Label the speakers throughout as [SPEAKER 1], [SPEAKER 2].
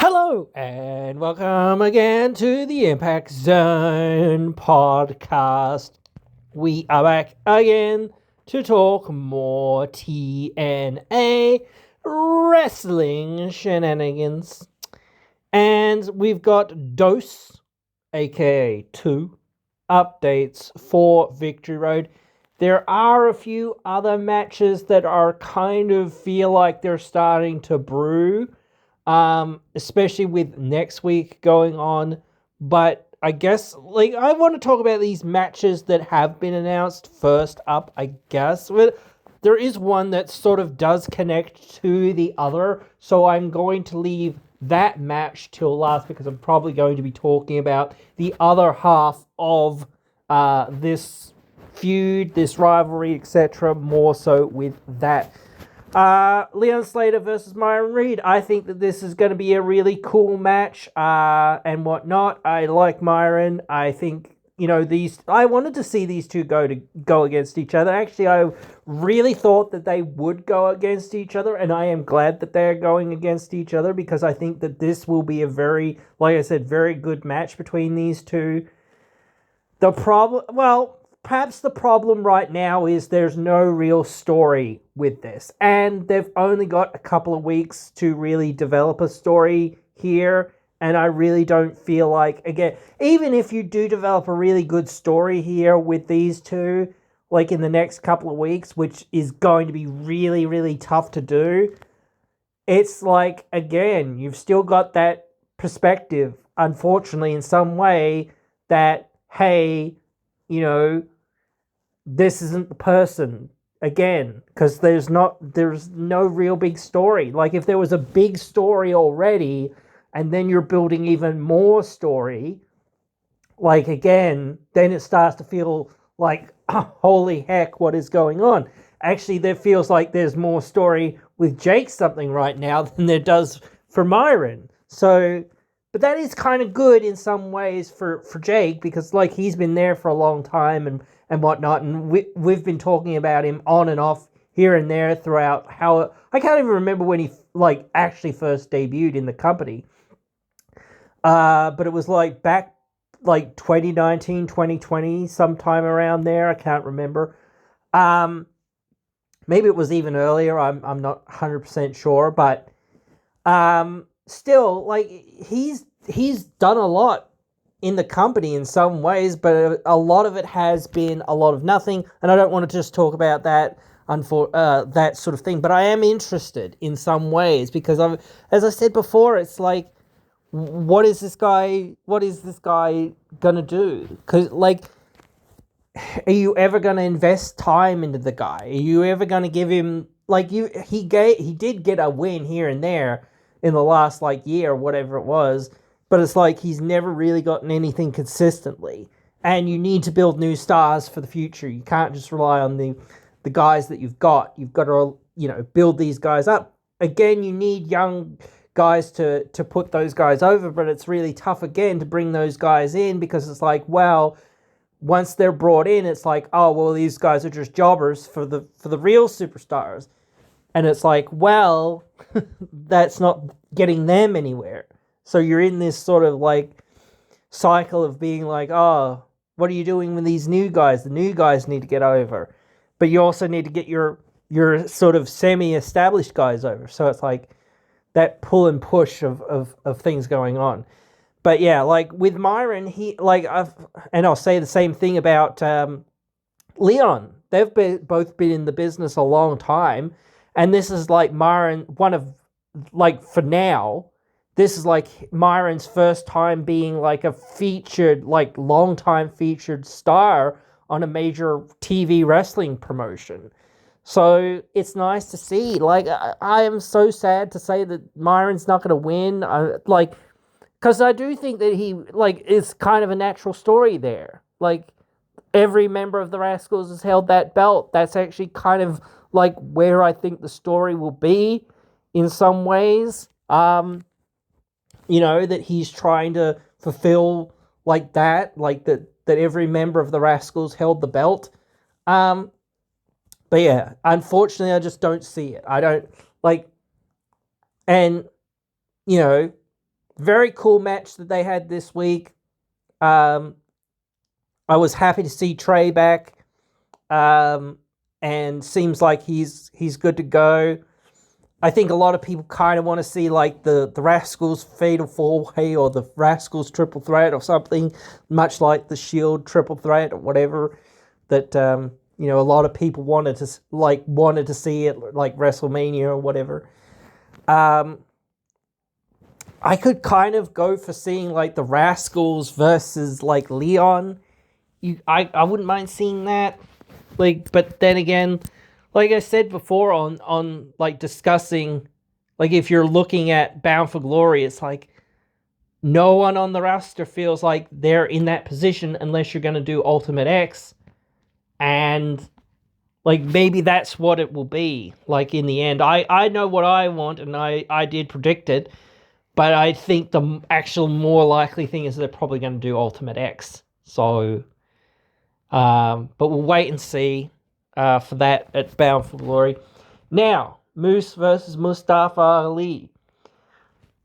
[SPEAKER 1] Hello and welcome again to the Impact Zone podcast. We are back again to talk more TNA wrestling shenanigans. And we've got Dose, aka 2, updates for Victory Road. There are a few other matches that are kind of feel like they're starting to brew. Especially with next week going on. But I guess, I want to talk about these matches that have been announced first up, I guess. But there is one that sort of does connect to the other, so I'm going to leave that match till last because I'm probably going to be talking about the other half of this feud, this rivalry, etc., more so with that. Leon Slater versus Myron Reed. I think that this is going to be a really cool match and whatnot. I like Myron. I think, I wanted to see these two go against each other. Actually, I really thought that they would go against each other, and I am glad that they're going against each other because I think that this will be a very, like I said, very good match between these two. Perhaps the problem right now is there's no real story with this, and they've only got a couple of weeks to really develop a story here, and I really don't feel like, again, even if you do develop a really good story here with these two, like in the next couple of weeks, which is going to be really, really tough to do, it's like, again, you've still got that perspective, unfortunately, in some way, that, hey, this isn't the person again, because there's no real big story. Like, if there was a big story already and then you're building even more story, like, again, then it starts to feel like, holy heck, what is going on? Actually, there feels like there's more story with Jake something right now than there does for Myron. So, but that is kind of good in some ways for Jake, because like he's been there for a long time and whatnot, and we've been talking about him on and off here and there throughout how I can't even remember when he like actually first debuted in the company. But it was like back like 2019, 2020, sometime around there. I can't remember. Maybe it was even earlier. I'm not 100% sure, but still, like he's done a lot in the company in some ways, but a lot of it has been a lot of nothing, and I don't want to just talk about that that sort of thing, but I am interested in some ways because as I said before, it's like, what is this guy gonna do? Because like, are you ever gonna invest time into the guy? Are you ever gonna give him like he did get a win here and there in the last like year or whatever it was, but it's like he's never really gotten anything consistently. And you need to build new stars for the future. You can't just rely on the guys that you've got. You've got to, build these guys up. Again, you need young guys to put those guys over, but it's really tough again to bring those guys in because it's like, well, once they're brought in, it's like, oh, well, these guys are just jobbers for the real superstars. And it's like, well, that's not getting them anywhere. So you're in this sort of like cycle of being like, oh, what are you doing with these new guys? The new guys need to get over. But you also need to get your sort of semi-established guys over. So it's like that pull and push of things going on. But yeah, like with Myron, and I'll say the same thing about Leon. They've both been in the business a long time. And this is like Myron, for now, this is like Myron's first time being like a featured, like long time featured star on a major TV wrestling promotion. So it's nice to see. Like, I am so sad to say that Myron's not going to win. Because I do think that he, is kind of a natural story there. Like, every member of the Rascals has held that belt. That's actually kind of like where I think the story will be in some ways. That he's trying to fulfill like that, that every member of the Rascals held the belt. But yeah, unfortunately, I just don't see it. I don't, and, very cool match that they had this week. I was happy to see Trey back, and seems like he's good to go. I think a lot of people kind of want to see like the Rascals Fatal 4-Way or the Rascals Triple Threat or something, much like the Shield Triple Threat or whatever that a lot of people wanted to see it like WrestleMania or whatever. I could kind of go for seeing like the Rascals versus like Leon. I wouldn't mind seeing that. Like, but then again, like I said before on like discussing, like if you're looking at Bound for Glory, it's like no one on the roster feels like they're in that position unless you're going to do Ultimate X. And like maybe that's what it will be. Like in the end, I know what I want, and I did predict it, but I think the actual more likely thing is they're probably going to do Ultimate X. So, but we'll wait and see for that at Bound for Glory. Now, Moose versus Mustafa Ali.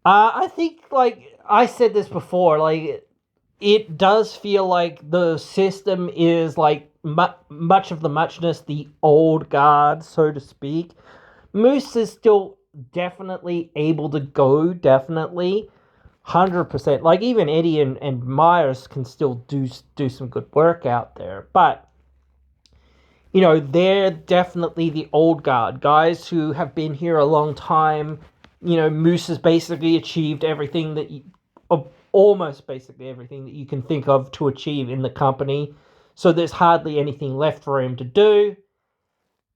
[SPEAKER 1] I think, like I said this before, like it does feel like the system is like much of the muchness, the old guard, so to speak. Moose is still definitely able to go, definitely. 100%. Like even Eddie and Myers can still do some good work out there. But they're definitely the old guard, guys who have been here a long time. Moose has basically achieved everything that almost basically everything that you can think of to achieve in the company. So there's hardly anything left for him to do.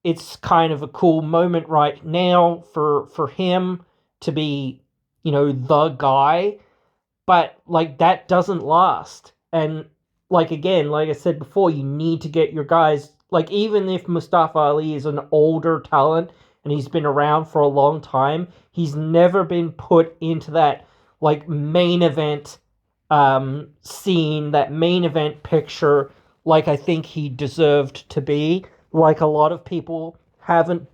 [SPEAKER 1] It's kind of a cool moment right now for him to be, the guy. But, like, that doesn't last. And, like, again, like I said before, you need to get your guys... Like, even if Mustafa Ali is an older talent and he's been around for a long time, he's never been put into that, like, main event scene, that main event picture, like I think he deserved to be. Like, a lot of people haven't,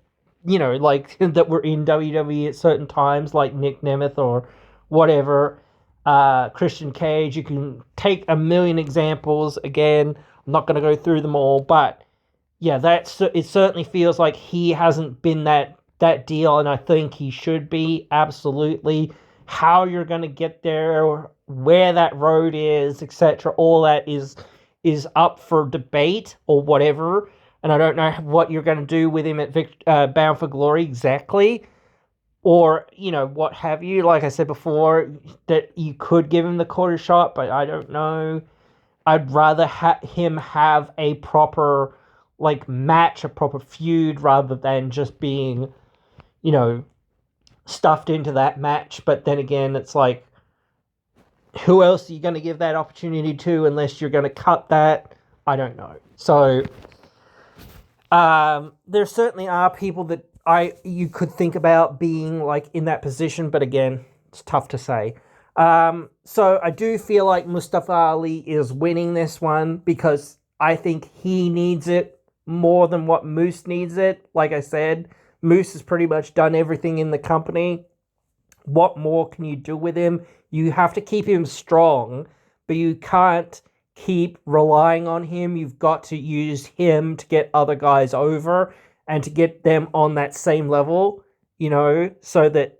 [SPEAKER 1] like, that were in WWE at certain times, like Nick Nemeth or whatever... Christian Cage. You can take a million examples. Again, I'm not going to go through them all, but yeah, it certainly feels like he hasn't been that deal, and I think he should be. Absolutely. How you're going to get there, where that road is, etc., all that is up for debate or whatever, and I don't know what you're going to do with him at Bound for Glory exactly. Or, what have you. Like I said before, that you could give him the quarter shot, but I don't know. I'd rather him have a proper, like, match, a proper feud, rather than just being, stuffed into that match. But then again, it's like, who else are you going to give that opportunity to unless you're going to cut that? I don't know. So, there certainly are people that you could think about being like in that position, but again, it's tough to say. So I do feel like Mustafa Ali is winning this one because I think he needs it more than what Moose needs it. Like I said, Moose has pretty much done everything in the company. What more can you do with him? You have to keep him strong, but you can't keep relying on him. You've got to use him to get other guys over and to get them on that same level, so that,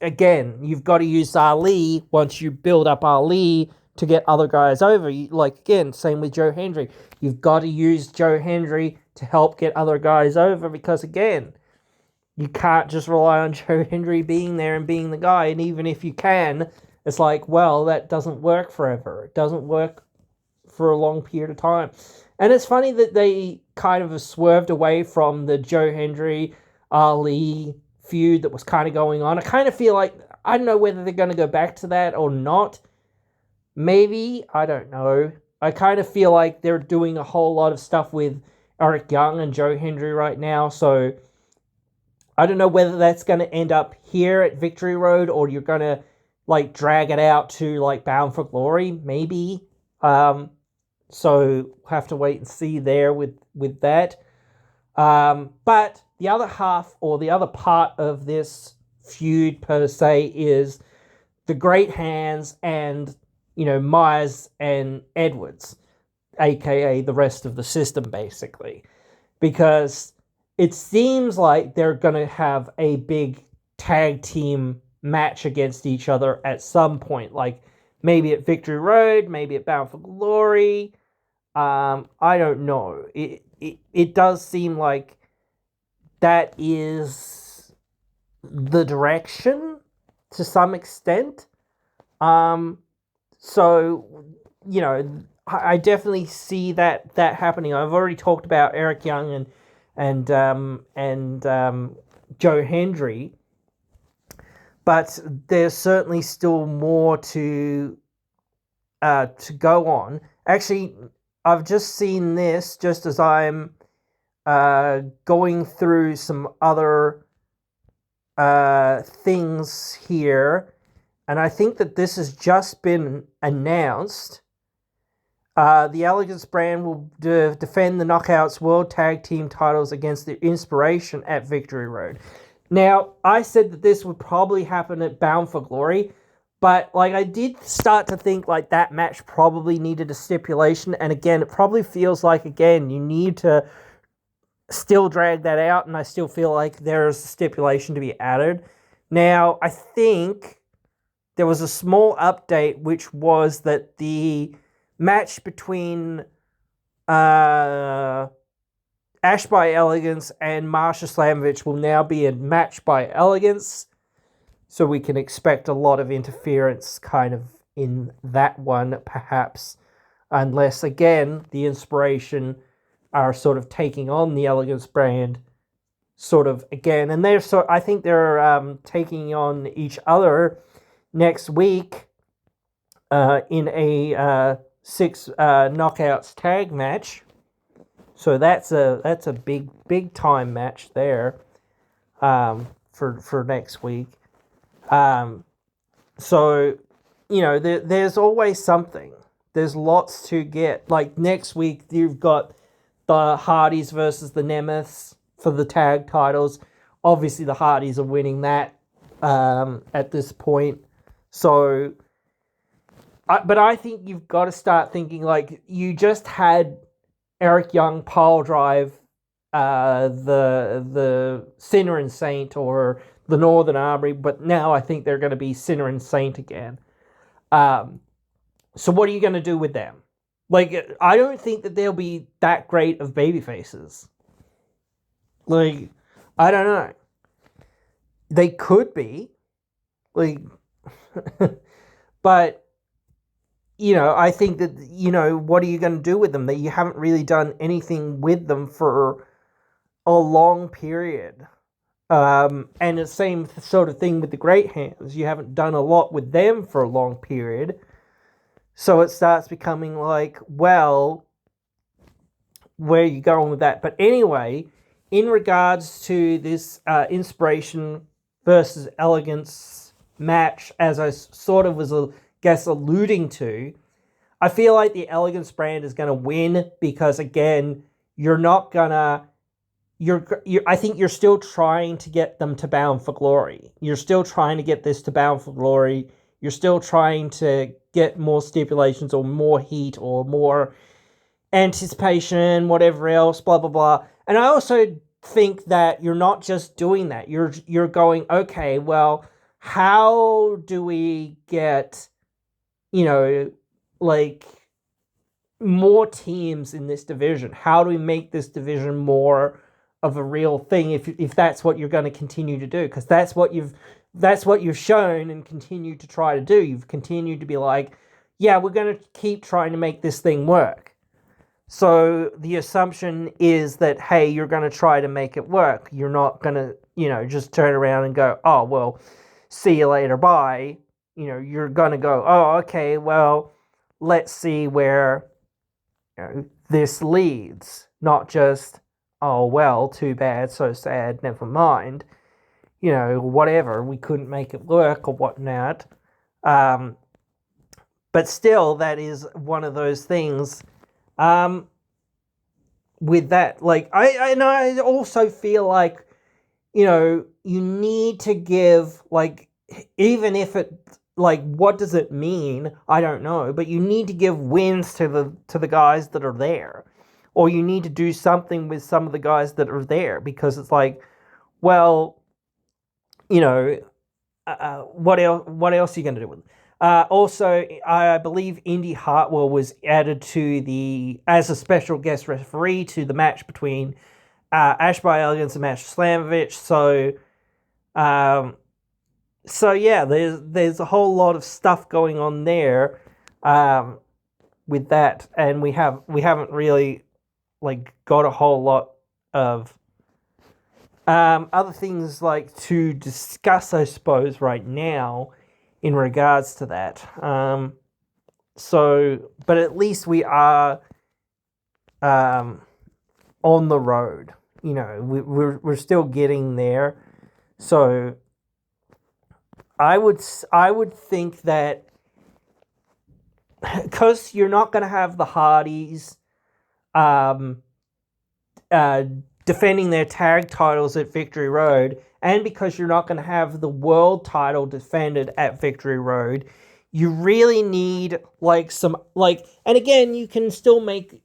[SPEAKER 1] again, you've got to use Ali once you build up Ali to get other guys over. Like, again, same with Joe Hendry. You've got to use Joe Hendry to help get other guys over because, again, you can't just rely on Joe Hendry being there and being the guy. And even if you can, it's like, well, that doesn't work forever. It doesn't work for a long period of time. And it's funny that they kind of have swerved away from the Joe Hendry Ali feud that was kind of going on. I kind of feel like, I don't know whether they're going to go back to that or not. Maybe, I don't know. I kind of feel like they're doing a whole lot of stuff with Eric Young and Joe Hendry right now. So I don't know whether that's going to end up here at Victory Road or you're going to like drag it out to like Bound for Glory. Maybe. So we'll have to wait and see there with that. But the other half or the other part of this feud per se is the Great Hands and, Myers and Edwards, aka the rest of the system, basically. Because it seems like they're going to have a big tag team match against each other at some point, like maybe at Victory Road, maybe at Bound for Glory. I don't know. It does seem like that is the direction to some extent. So, I definitely see that happening. I've already talked about Eric Young and Joe Hendry, but there's certainly still more to go on. Actually, I've just seen this just as I'm going through some other things here, and I think that this has just been announced. The Elegance brand will defend the Knockouts World Tag Team titles against the Inspiration at Victory Road. Now, I said that this would probably happen at Bound for Glory, but I did start to think that match probably needed a stipulation, and again, it probably feels like, again, you need to still drag that out, and I still feel like there's a stipulation to be added. Now, I think there was a small update, which was that the match between Ash by Elegance and Marsha Slamovich will now be a match by Elegance, so we can expect a lot of interference kind of in that one, perhaps, unless, again, the Inspiration are sort of taking on the Elegance brand sort of again, and I think they're taking on each other next week in a 6 knockouts tag match. So that's a big time match there for next week. So there's always something. There's lots to get. Like next week, you've got the Hardys versus the Nemeths for the tag titles. Obviously, the Hardys are winning that at this point. So, but I think you've got to start thinking you just had Eric Young pile drive the Sinner and Saint or the Northern Armory, but now I think they're going to be Sinner and Saint again. So what are you going to do with them? I don't think that they'll be that great of baby faces. I don't know. They could be. But, I think that, what are you going to do with them? That you haven't really done anything with them for a long period. And the same sort of thing with the Great Hands. You haven't done a lot with them for a long period. So it starts becoming well, where are you going with that? But anyway, in regards to this Inspiration versus Elegance match, as I sort of was, alluding to, I feel like the Elegance brand is going to win because, again, I think you're still trying to get them to Bound for Glory. You're still trying to get this to Bound for Glory. You're still trying to get more stipulations or more heat or more anticipation, whatever else, blah, blah, blah. And I also think that you're not just doing that. You're going, okay, well, how do we get, more teams in this division? How do we make this division more of a real thing if that's what you're going to continue to do? Because that's what you've shown and continue to try to do. You've continued to be yeah, we're going to keep trying to make this thing work. So the assumption is that, hey, you're going to try to make it work. You're not going to, just turn around and go, oh, well, see you later, bye. You're going to go, oh, okay, well, let's see where this leads. Not just, oh, well, too bad, so sad, never mind. Whatever, we couldn't make it work or whatnot. But still, that is one of those things. With that, I also feel you need to give, even if it, like, what does it mean? I don't know, but you need to give wins to the guys that are there, or you need to do something with some of the guys that are there, because it's like, well, you know, what else? What else are you going to do with it? Also, I believe Indy Hartwell was added to as a special guest referee to the match between Ash by Elegance and Mash Slamovich. So yeah, there's a whole lot of stuff going on there with that, and we haven't really like got a whole lot of other things like to discuss, I suppose, right now in regards to that. But at least we are on the road. You know, we're still getting there. So I would think that because you're not going to have the Hardys defending their tag titles at Victory Road, and because you're not going to have the world title defended at Victory Road, you really need like some like, and again, you can still make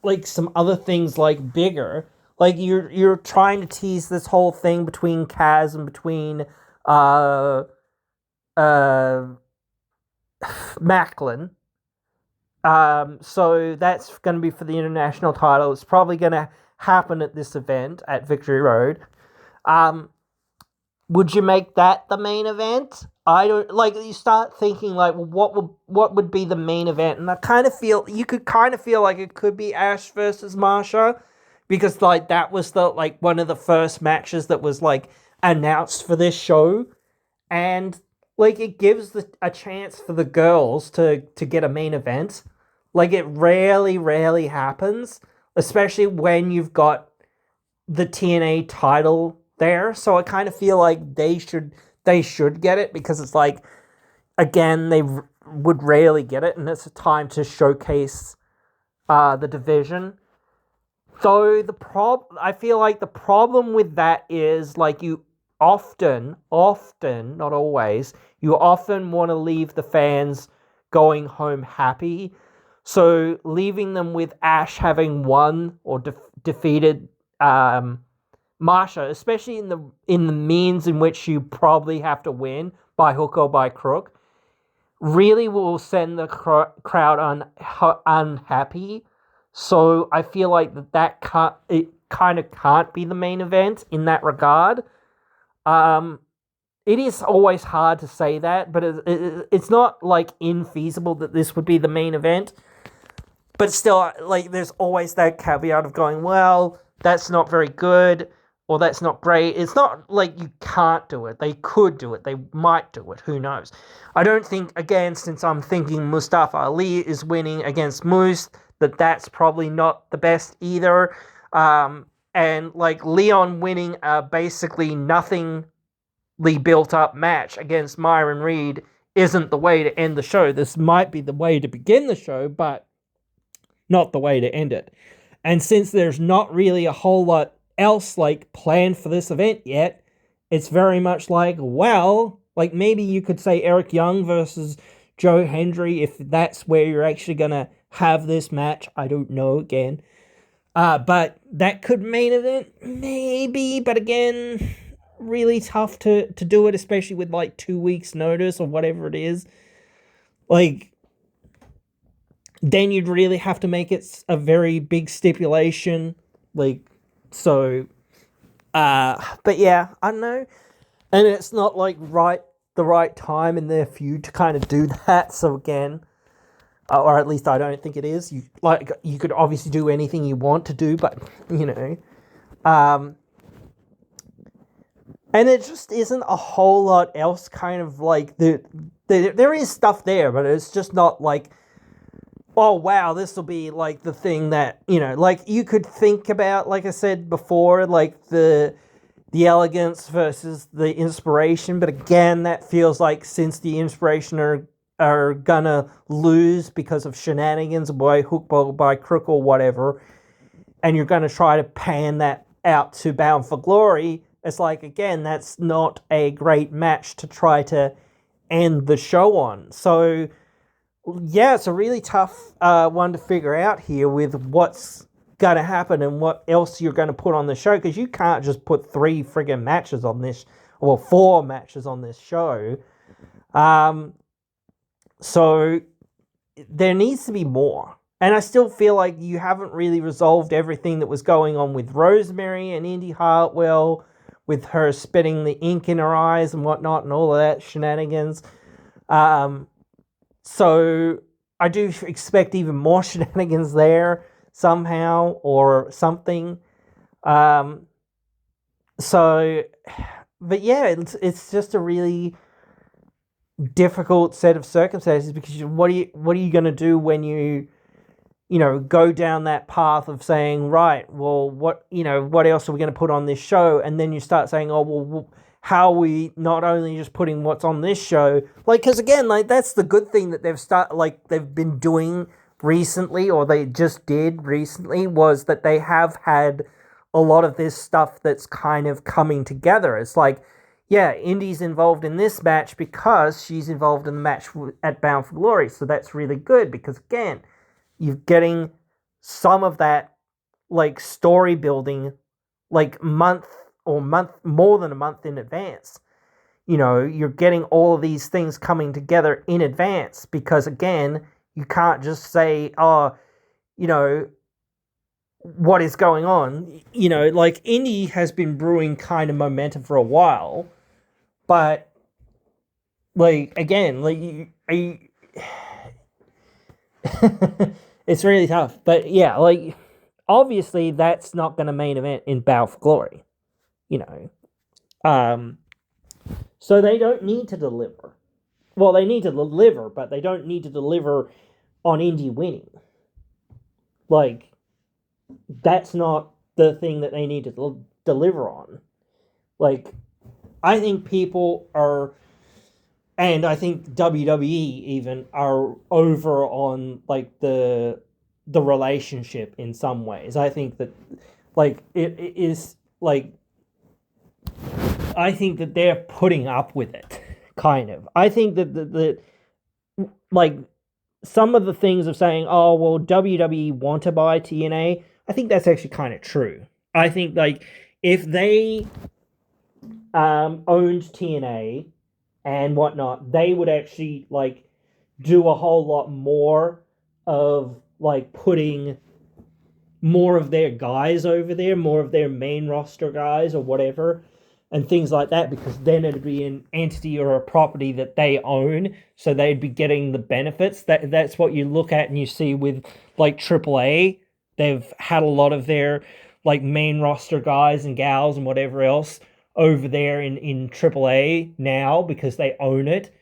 [SPEAKER 1] like some other things like bigger. Like you're trying to tease this whole thing between Kaz and between Macklin. So that's going to be for the international title. It's probably going to happen at this event at Victory Road. Would you make that the main event? I don't like. You start thinking like, well, what would be the main event? And I kind of feel you could kind of feel like it could be Ash versus Marsha, because like that was the like one of the first matches that was like announced for this show, and like it gives a chance for the girls to get a main event. Like it rarely happens, especially when you've got the TNA title there. So I kind of feel like they should get it, because it's like, again, they would rarely get it, and it's a time to showcase the division. Though I feel like the problem with that is like you often, not always, you often want to leave the fans going home happy. So leaving them with Ash having won or defeated Marsha, especially in the means in which you probably have to win by hook or by crook, really will send the crowd unhappy. So I feel like that kind of can't be the main event in that regard. It is always hard to say that, but it's not like infeasible that this would be the main event. But still, like, there's always that caveat of going, well, that's not very good, or that's not great. It's not like you can't do it. They could do it. They might do it. Who knows? I don't think, again, since I'm thinking Mustafa Ali is winning against Moose, that's probably not the best either. And, like, Leon winning a basically nothingly built-up match against Myron Reed isn't the way to end the show. This might be the way to begin the show, but not the way to end it. And since there's not really a whole lot else like planned for this event yet, it's very much like, well, like maybe you could say Eric Young versus Joe Hendry if that's where you're actually gonna have this match. I don't know, again. But that could main event, maybe, but again, really tough to do it, especially with like 2 weeks notice or whatever it is. Like, then you'd really have to make it a very big stipulation. Like, so, but yeah, I don't know. And it's not like the right time in their feud to kind of do that. So again, or at least I don't think it is. You could obviously do anything you want to do, but you know, and it just isn't a whole lot else. Kind of like there is stuff there, but it's just not like, oh wow, this will be like the thing that, you know, like you could think about, like I said before, like the Elegance versus the Inspiration, but again, that feels like since the Inspiration are gonna lose because of shenanigans, by hook, by crook, or whatever, and you're gonna try to pan that out to Bound for Glory, it's like, again, that's not a great match to try to end the show on. So yeah, it's a really tough one to figure out here with what's going to happen and what else you're going to put on the show, because you can't just put 3 friggin' matches on this, or 4 matches on this show. So there needs to be more. And I still feel like you haven't really resolved everything that was going on with Rosemary and Indy Hartwell, with her spitting the ink in her eyes and whatnot and all of that shenanigans. So I do expect even more shenanigans there somehow or something. But yeah, it's just a really difficult set of circumstances, because what are you going to do when you go down that path of saying, right, well, what else are we going to put on this show? And then you start saying, oh, well, how are we not only just putting what's on this show? Like, because again, like, that's the good thing that they've been doing recently, or they just did recently, was that they have had a lot of this stuff that's kind of coming together. It's like, yeah, Indy's involved in this match because she's involved in the match at Bound for Glory. So that's really good, because again, you're getting some of that, like, story building, like, more than a month in advance. You're getting all of these things coming together in advance, because again, you can't just say, oh, what is going on? Like, Indy has been brewing kind of momentum for a while, but, like, again, like, it's really tough. But yeah, like, obviously that's not going to main event in Bound for Glory, so they don't need to deliver. Well, they need to deliver, but they don't need to deliver on Indy winning. Like, that's not the thing that they need to deliver on. Like, I think people are, and I think WWE even, are over on, like, the relationship in some ways. I think that, like, it is, like, I think that they're putting up with it, kind of. I think that the like, some of the things of saying, oh, well, WWE want to buy TNA, I think that's actually kind of true. I think, like, if they owned TNA and whatnot, they would actually, like, do a whole lot more of, like, putting more of their guys over there, more of their main roster guys or whatever, and things like that, because then it'd be an entity or a property that they own, so they'd be getting the benefits. That's what you look at and you see with, like, AAA. They've had a lot of their, like, main roster guys and gals and whatever else over there in AAA now, because they own it.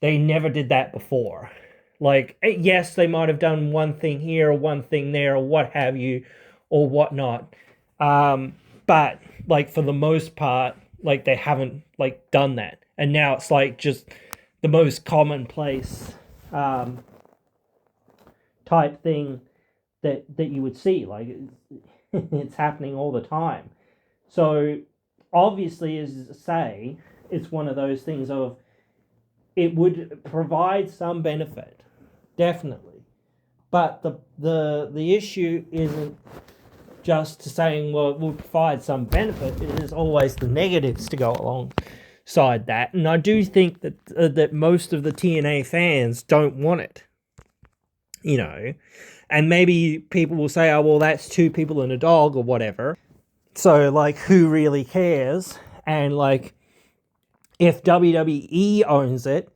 [SPEAKER 1] They never did that before. Like, yes, they might have done one thing here or one thing there or what have you or whatnot. But, like, for the most part, like, they haven't, like, done that. And now it's, like, just the most commonplace type thing that you would see. Like, it's happening all the time. So, obviously, as I say, it's one of those things of, it would provide some benefit, definitely. But the issue isn't just saying, well, it will provide some benefit. It is always the negatives to go alongside that. And I do think that that most of the TNA fans don't want it. And maybe people will say, oh, well, that's 2 people and a dog or whatever. So, like, who really cares? And, like, if WWE owns it,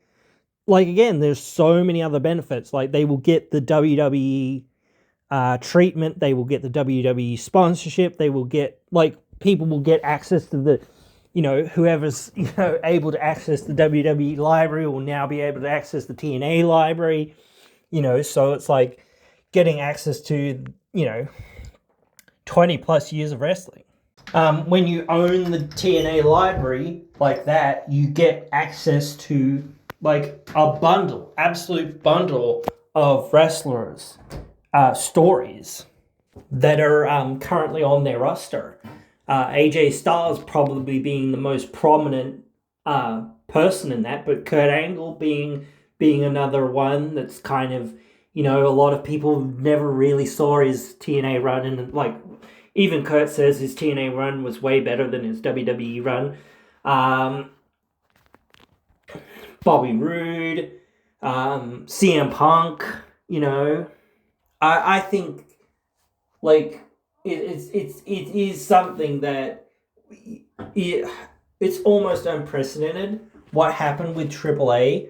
[SPEAKER 1] like, again, there's so many other benefits. Like, they will get the WWE treatment, they will get the WWE sponsorship, they will get, like, people will get access to the, whoever's, able to access the WWE library will now be able to access the TNA library, so it's like getting access to, 20 plus years of wrestling. When you own the TNA library like that, you get access to, like, a absolute bundle of wrestlers, stories that are currently on their roster. AJ Styles probably being the most prominent person in that, but Kurt Angle being another one that's kind of, a lot of people never really saw his TNA run, and like even Kurt says his TNA run was way better than his WWE run. Bobby Roode, CM Punk, I think like it is something that it's almost unprecedented what happened with AAA,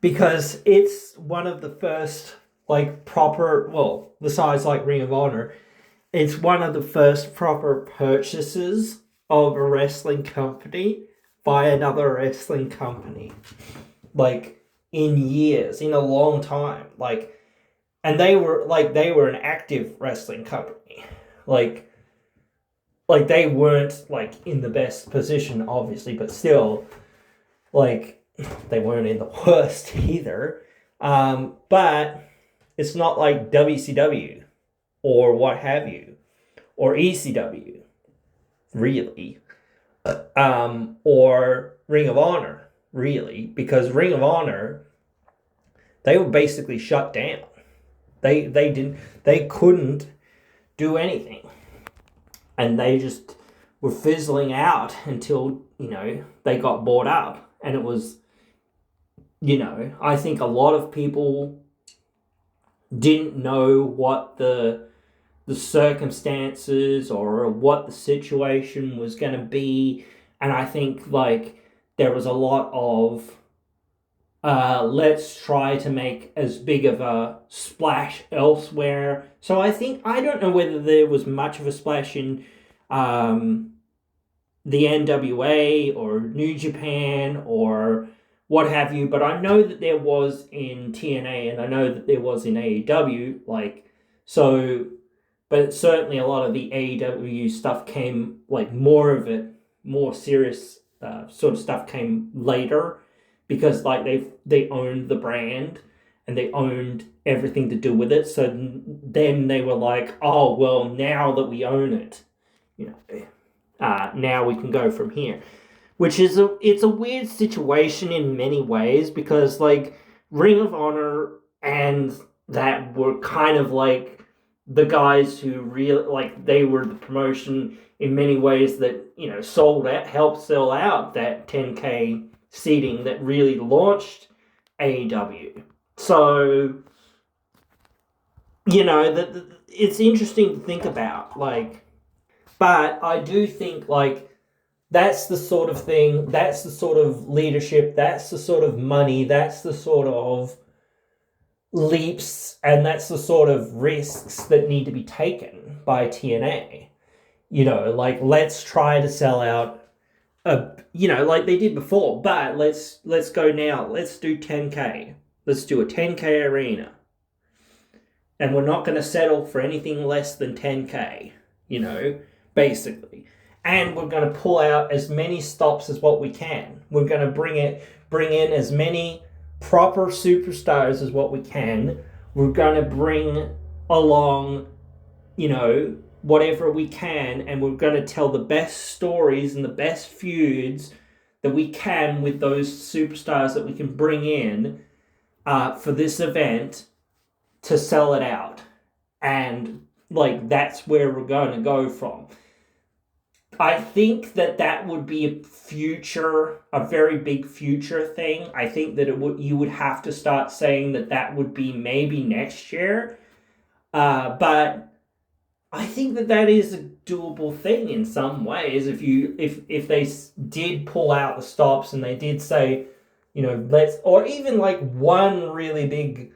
[SPEAKER 1] because it's one of the first proper, besides Ring of Honor, it's one of the first proper purchases of a wrestling company by another wrestling company, in years, in a long time, and they were an active wrestling company, they weren't in the best position, obviously, but still, they weren't in the worst either. But it's not like WCW or what have you, or ECW, really, or Ring of Honor, really, because Ring of Honor, they were basically shut down. They couldn't do anything, and they just were fizzling out until they got bought up, and it was, I think a lot of people didn't know what the circumstances or what the situation was going to be, and I think there was a lot of let's try to make as big of a splash elsewhere. So I don't know whether there was much of a splash in the NWA or New Japan or what have you, but I know that there was in TNA, and I know that there was in AEW, but certainly a lot of the AEW stuff came, more of it, more serious sort of stuff came later, because they owned the brand and they owned everything to do with it. So then they were like, oh, well, now that we own it, now we can go from here. Which is it's a weird situation in many ways, because Ring of Honor and that were kind of the guys who really they were the promotion in many ways that helped sell out that 10K seating that really launched AEW. So it's interesting to think about, but I do think that's the sort of thing, that's the sort of leadership, that's the sort of money, that's the sort of leaps, and that's the sort of risks that need to be taken by TNA. Let's try to sell out like they did before, but let's go now. Let's do 10K. Let's do a 10K arena. And we're not going to settle for anything less than 10K, basically. And we're going to pull out as many stops as what we can. We're going to bring in as many proper superstars as what we can. We're going to bring along, whatever we can, and we're going to tell the best stories and the best feuds that we can with those superstars that we can bring in for this event to sell it out. And that's where we're going to go from. I think that would be a very big future thing. I think that you would have to start saying that would be maybe next year. But I think that is a doable thing in some ways. If they did pull out the stops and they did say, or even one really big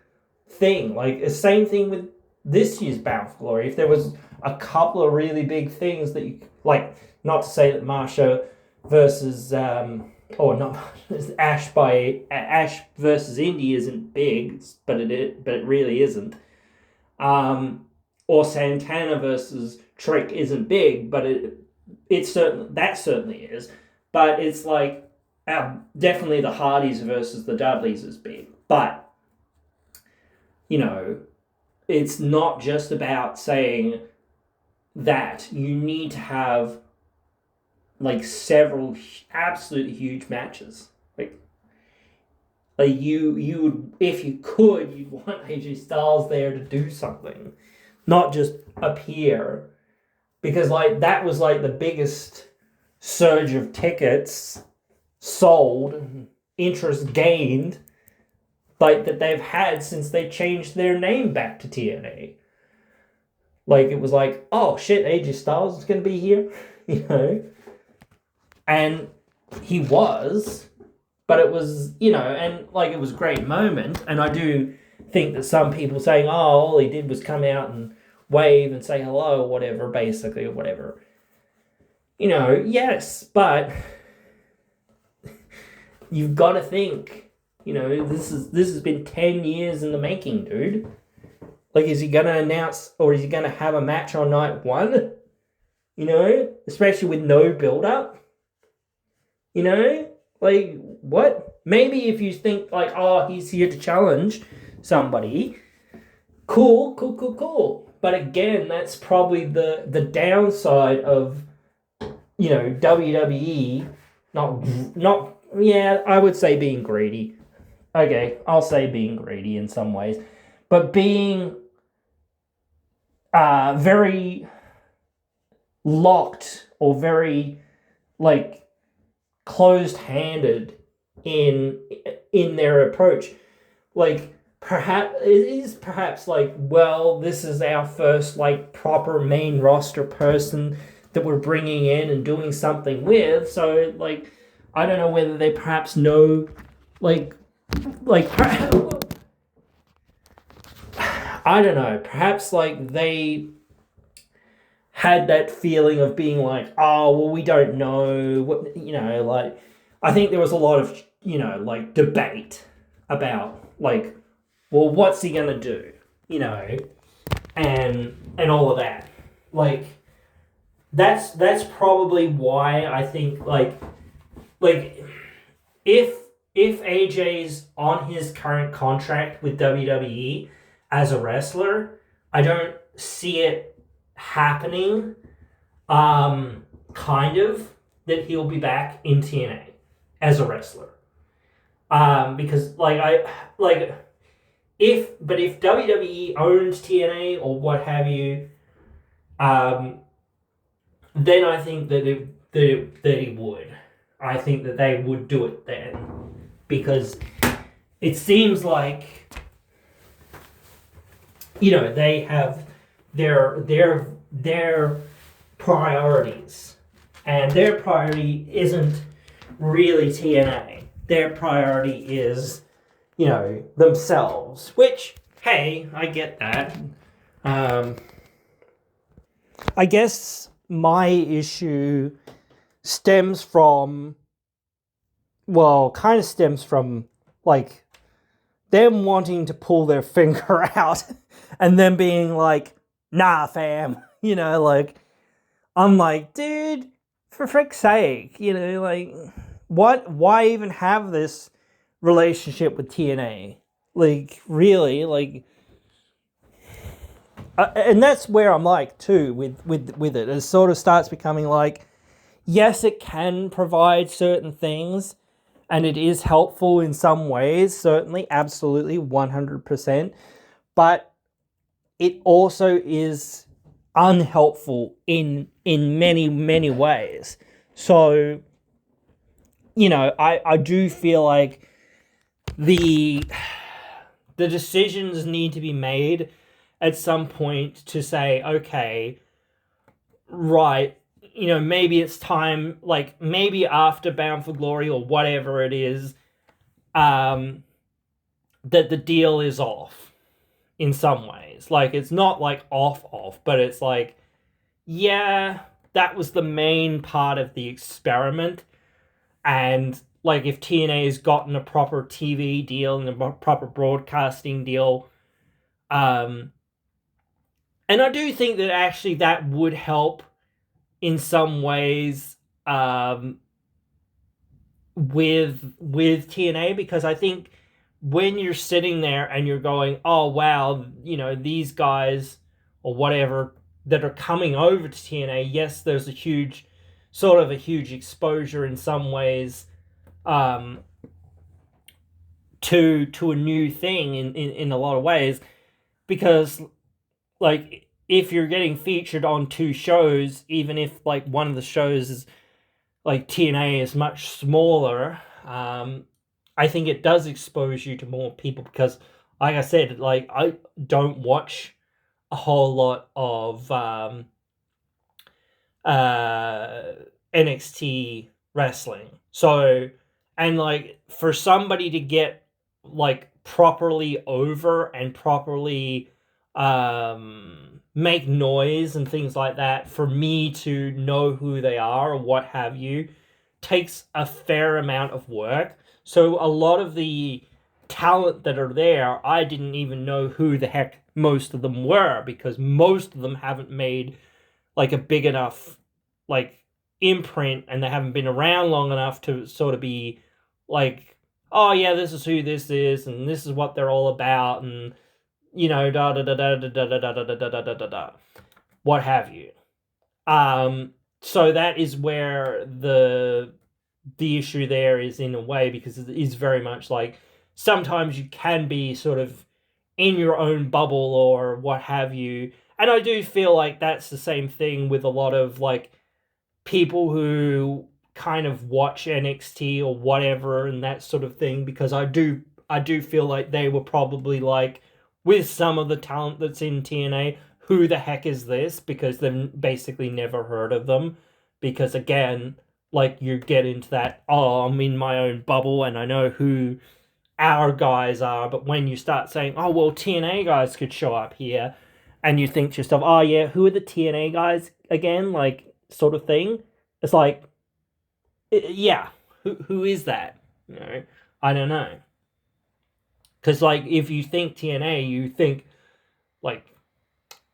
[SPEAKER 1] thing, the same thing with this year's Bound for Glory. If there was a couple of really big things that you not to say that Marsha versus Ash versus Indy isn't big, but it really isn't. Or Santana versus Trick isn't big, but it certainly is. But it's definitely the Hardys versus the Dudleys is big. But it's not just about saying that. You need to have like several absolutely huge matches. Like you would, if you could, you'd want AJ Styles there to do something, not just appear, because like that was like the biggest surge of tickets sold, interest gained, like that they've had since they changed their name back to TNA. Like it was like, oh shit, AJ Styles is going to be here, and he was. But it was, and like it was a great moment. And I do think that some people saying, oh, all he did was come out and wave and say hello or whatever, basically, or whatever. Yes, but you've got to think, this has been 10 years in the making, dude. Like, is he going to announce or is he going to have a match on night one? Especially with no build-up? Like, what? Maybe if you think, like, oh, he's here to challenge somebody. Cool. But again, that's probably the downside of, WWE I would say being greedy. Okay, I'll say being greedy in some ways. But being very locked or very, like, closed-handed in their approach. Like, perhaps it is like, well, this is our first like proper main roster person that we're bringing in and doing something with. So like, I don't know whether they perhaps know, like I don't know. Perhaps like they had that feeling of being like, oh, well, we don't know what, like, I think there was a lot of, like debate about like, well, what's he going to do, and all of that. Like, that's probably why I think like if AJ's on his current contract with WWE as a wrestler, I don't see it happening, kind of, that he'll be back in TNA as a wrestler. Because if WWE owns TNA or what have you, then I think that he would. I think that they would do it then, because it seems like, they have their priorities, and their priority isn't really TNA. Their priority is, themselves, which, hey, I get that. I guess my issue stems from like them wanting to pull their finger out and then being like, nah, fam, like, I'm like, dude, for frick's sake, like, why even have this relationship with TNA? Like, really, like, and that's where I'm like, too, with it. It sort of starts becoming like, yes, it can provide certain things, and it is helpful in some ways, certainly, absolutely, 100%, but it also is unhelpful in many, many ways. So, I do feel like the decisions need to be made at some point to say, okay, right, maybe it's time, like, maybe after Bound for Glory or whatever it is, that the deal is off in some ways. Like, it's not like off, but it's like, yeah, that was the main part of the experiment. And like, if TNA has gotten a proper TV deal and a proper broadcasting deal, and I do think that actually that would help in some ways, with TNA, because I think when you're sitting there and you're going, oh wow, these guys or whatever that are coming over to TNA, yes, there's a huge sort of a huge exposure in some ways, um, to a new thing in a lot of ways, because like if you're getting featured on two shows, even if like one of the shows is like TNA is much smaller, I think it does expose you to more people because, like I said, like I don't watch a whole lot of uh, NXT wrestling. So, and like for somebody to get like properly over and properly make noise and things like that, for me to know who they are or what have you, takes a fair amount of work. So a lot of the talent that are there, I didn't even know who the heck most of them were because most of them haven't made like a big enough like imprint and they haven't been around long enough to sort of be like, oh yeah, this is who this is and this is what they're all about, and you know, da da da da da da da da da da da da da da, what have you. So that is where the issue there is in a way, because it is very much like sometimes you can be sort of in your own bubble or what have you. And I do feel like that's the same thing with a lot of like people who kind of watch NXT or whatever and that sort of thing, because I do feel like they were probably like, with some of the talent that's in TNA, who the heck is this? Because they've basically never heard of them. Because again, like you get into that, oh, I'm in my own bubble and I know who our guys are, but when you start saying, oh, well, TNA guys could show up here, and you think to yourself, oh, yeah, who are the TNA guys again? Like, sort of thing. It's like, yeah, who is that? You know, I don't know. Because, like, if you think TNA, you think, like,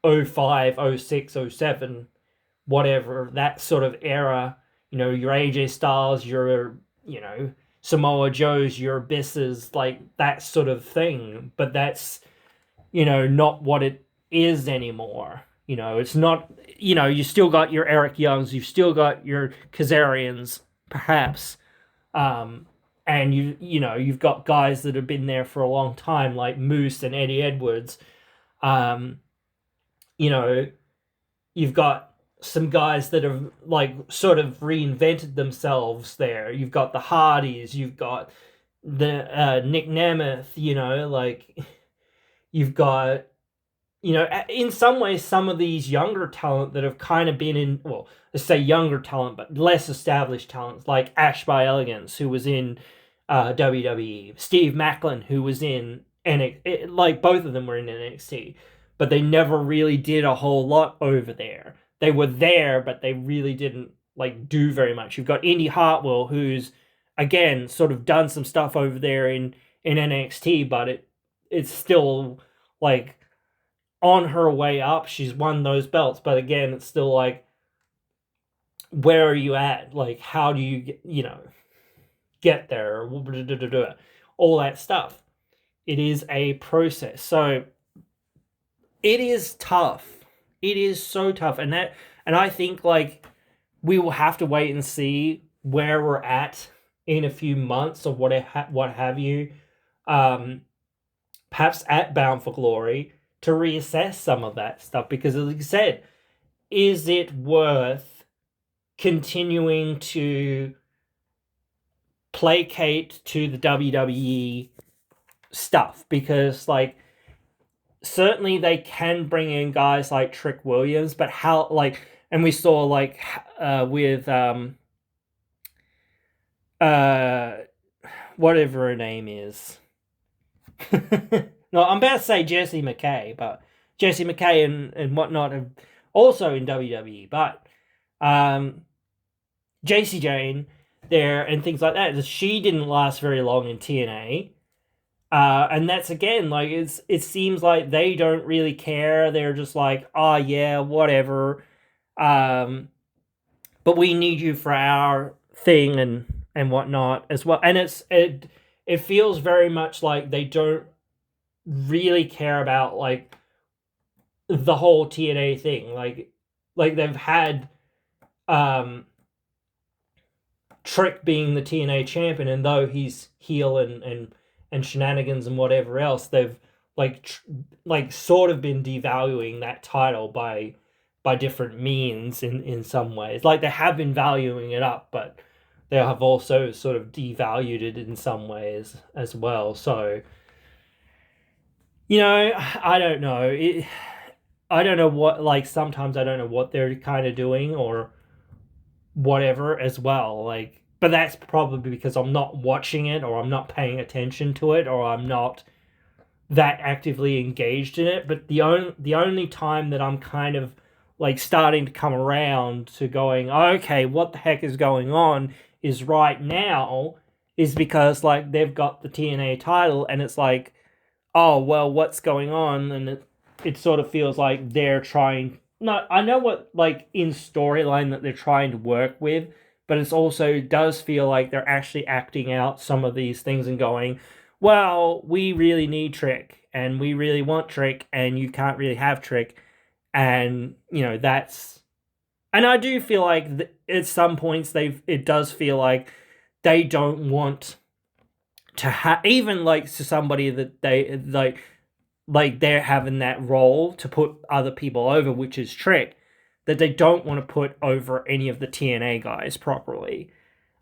[SPEAKER 1] 05, 06, 07, whatever, that sort of era, you know, your AJ Styles, your, you know, Samoa Joes, your Abysses, like that sort of thing. But that's, you know, not what it is anymore. You know, it's not, you know, you still got your Eric Youngs, you've still got your Kazarians, perhaps. And you know, you've got guys that have been there for a long time, like Moose and Eddie Edwards. Um, you know, you've got some guys that have like sort of reinvented themselves there. You've got the Hardys, you've got the Nick Nemeth, you know, like you've got, you know, in some ways, some of these younger talent that have kind of been in, well, let's say younger talent, but less established talents, like Ash by Elegance, who was in WWE, Steve Macklin, who was in NXT, like both of them were in NXT, but they never really did a whole lot over there. They were there, but they really didn't like do very much. You've got Indy Hartwell, who's again sort of done some stuff over there in NXT, but it's still like on her way up. She's won those belts, but again, it's still like, where are you at? Like, how do you get, you know, get there? All that stuff. It is a process. So it is tough. It is so tough. And I think like we will have to wait and see where we're at in a few months or what have you. Perhaps at Bound for Glory, to reassess some of that stuff, because as I said, is it worth continuing to placate to the WWE stuff? Because like certainly they can bring in guys like Trick Williams, but how, like, and we saw like with whatever her name is. No, I'm about to say Jessie McKay, but Jessie McKay and whatnot have also in WWE, but JC Jane there and things like that. She didn't last very long in TNA. And that's again, like, it seems like they don't really care. They're just like, oh yeah, whatever. But we need you for our thing and whatnot as well. And it feels very much like they don't really care about like the whole TNA thing. Like they've had Trick being the TNA champion, and though he's heel and shenanigans and whatever else, they've like sort of been devaluing that title by different means in some ways. Like, they have been valuing it up, but they have also sort of devalued it in some ways as well. So, I don't know. I don't know what, like, sometimes I don't know what they're kind of doing or whatever as well. Like, but that's probably because I'm not watching it, or I'm not paying attention to it, or I'm not that actively engaged in it. But the only time that I'm kind of like starting to come around to going, okay, what the heck is going on, is right now, is because like they've got the TNA title, and it's like, oh well, what's going on? And it sort of feels like they're trying. No, I know what, like, in storyline that they're trying to work with, but it's also does feel like they're actually acting out some of these things and going, well, we really need Trick, and we really want Trick, and you can't really have Trick. And, that's... And I do feel like at some points it does feel like they don't want to have... Even, like, to somebody that they, like they're having that role to put other people over, which is Trick, that they don't want to put over any of the TNA guys properly.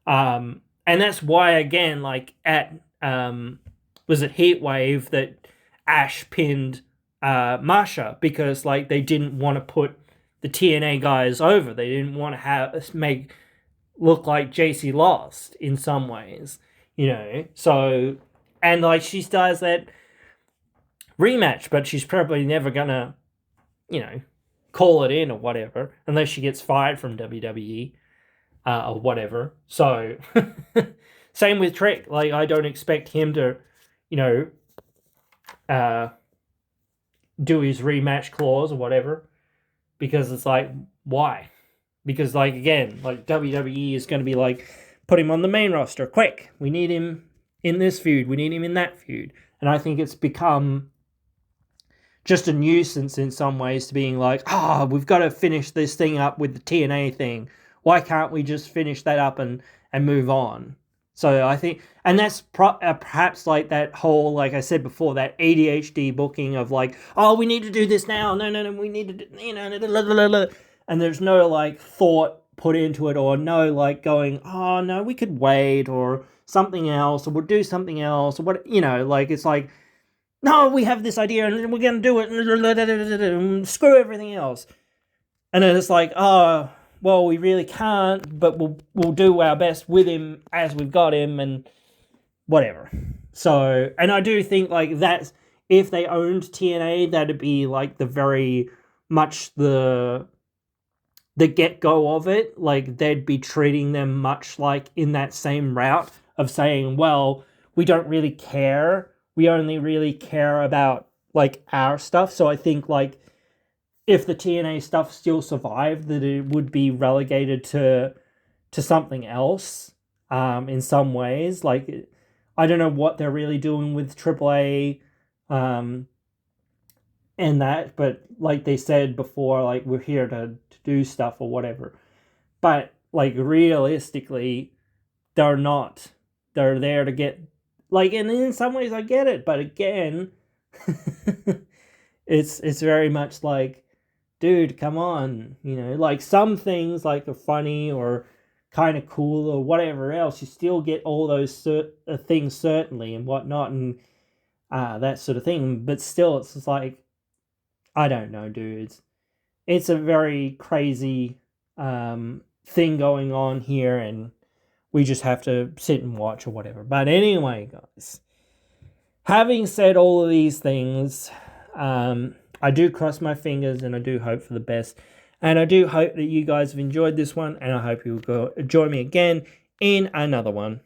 [SPEAKER 1] And that's why, again, like, at... was it Heatwave that Ash pinned Masha, because like they didn't want to put the TNA guys over. They didn't want to look like JC lost in some ways, So, and like she does that rematch, but she's probably never gonna, call it in or whatever, unless she gets fired from WWE or whatever. So, same with Trick. Like, I don't expect him to, do his rematch clause or whatever, because it's like, why? Because, like, again, like, WWE is going to be like, put him on the main roster, quick, we need him in this feud, we need him in that feud. And I think it's become just a nuisance in some ways, to being like, we've got to finish this thing up with the TNA thing, why can't we just finish that up and move on? So I think, and that's perhaps like that whole, like I said before, that ADHD booking of like, oh, we need to do this now. No, we need to do, and there's no like thought put into it, or no like going, oh no, we could wait, or something else, or we'll do something else, or what, like, it's like, no, we have this idea and we're going to do it, screw everything else. And then it's like, oh, well, we really can't, but we'll do our best with him as we've got him, and whatever. So, and I do think like that's, if they owned TNA, that'd be like the very much the get-go of it. Like, they'd be treating them much like in that same route of saying, well, we don't really care. We only really care about like our stuff. So I think like, if the TNA stuff still survived, that it would be relegated to something else in some ways. Like, I don't know what they're really doing with AAA and that, but like they said before, like, we're here to do stuff or whatever. But like, realistically, they're not. They're there to get, like, and in some ways I get it, but again, it's very much like, dude, come on, like, some things like are funny or kind of cool or whatever else, you still get all those things certainly and whatnot, and that sort of thing, but still it's just like, I don't know, dudes. It's a very crazy thing going on here, and we just have to sit and watch or whatever. But anyway, guys, having said all of these things, I do cross my fingers and I do hope for the best. And I do hope that you guys have enjoyed this one, and I hope you'll join me again in another one.